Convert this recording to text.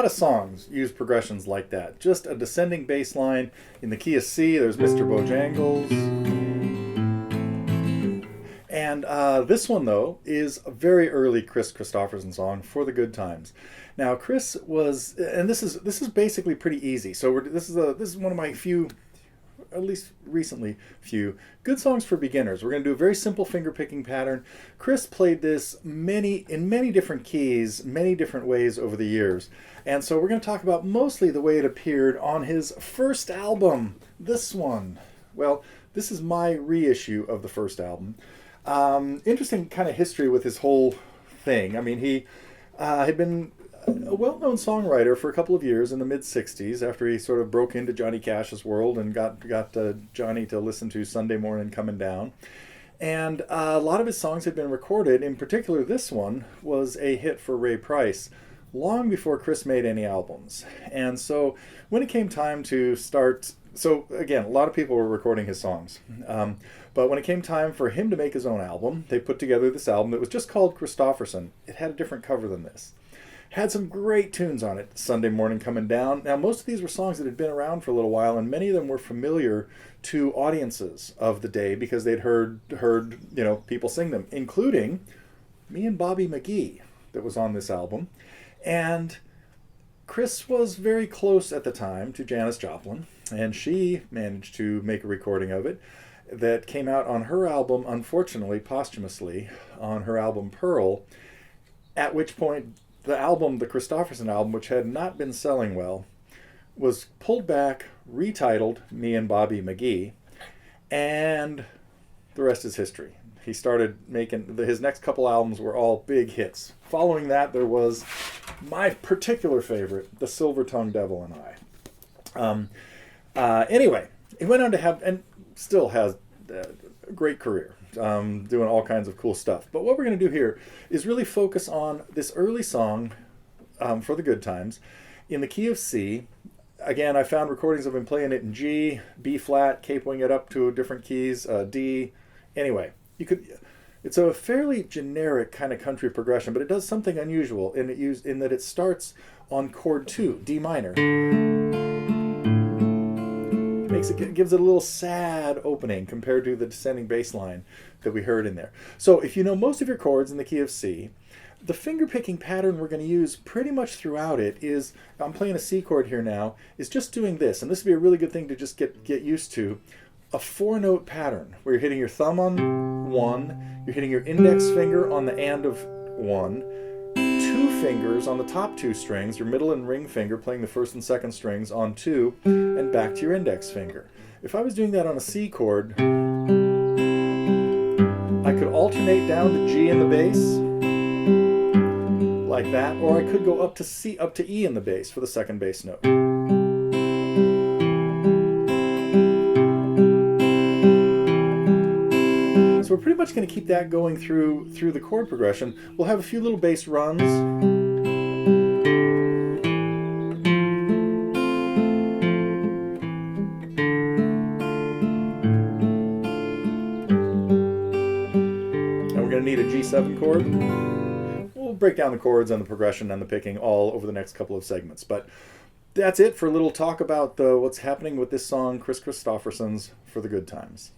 of songs use progressions like that. Just a descending bass line in the key of C. There's Mr. Bojangles. And this one, though, is a very early Kris Kristofferson song, For the Good Times. Now, Kris was, and this is basically pretty easy. So this is one of my few, at least recently, few good songs for beginners. We're going to do a very simple finger picking pattern. Kris played this in many different keys, many different ways over the years. And so we're going to talk about mostly the way it appeared on his first album, this one. Well, this is my reissue of the first album. Interesting kind of history with his whole thing. I mean, he had been a well-known songwriter for a couple of years in the mid-'60s after he sort of broke into Johnny Cash's world and got Johnny to listen to Sunday Morning Coming Down. And a lot of his songs had been recorded. In particular, this one was a hit for Ray Price long before Kris made any albums. And so when it came time to start... So again, a lot of people were recording his songs. But when it came time for him to make his own album, they put together this album that was just called Kristofferson. It had a different cover than this. Had some great tunes on it. Sunday Morning Coming Down. Now, most of these were songs that had been around for a little while, and many of them were familiar to audiences of the day because they'd heard people sing them, including Me and Bobby McGee that was on this album. And Kris was very close at the time to Janis Joplin, and she managed to make a recording of it that came out on her album, unfortunately, posthumously, on her album Pearl, at which point the Kristofferson album, which had not been selling well, was pulled back, retitled Me and Bobby McGee, and the rest is history. He started making, his next couple albums were all big hits. Following that, there was my particular favorite, The Silver-Tongued Devil and I. Anyway, he went on to have, and still has a great career, doing all kinds of cool stuff. But what we're going to do here is really focus on this early song, For the Good Times, in the key of C. Again, I found recordings of him playing it in G, B flat, capoing it up to different keys, D. Anyway, it's a fairly generic kind of country progression, but it does something unusual in that it starts on chord 2, D minor. Gives it a little sad opening compared to the descending bass line that we heard in there. So if you know most of your chords in the key of C, the finger picking pattern we're going to use pretty much throughout it is, I'm playing a C chord here now, is just doing this. And this would be a really good thing to just get used to. A 4-note pattern where you're hitting your thumb on 1, you're hitting your index finger on the and of 1, 2 fingers on the top 2 strings, your middle and ring finger playing the first and second strings on 2, and back to your index finger. If I was doing that on a C chord, I could alternate down to G in the bass, like that, or I could go up to E in the bass for the second bass note. So we're pretty much going to keep that going through the chord progression. We'll have a few little bass runs. And we're going to need a G7 chord. We'll break down the chords and the progression and the picking all over the next couple of segments. But that's it for a little talk about what's happening with this song, Kris Kristofferson's For the Good Times.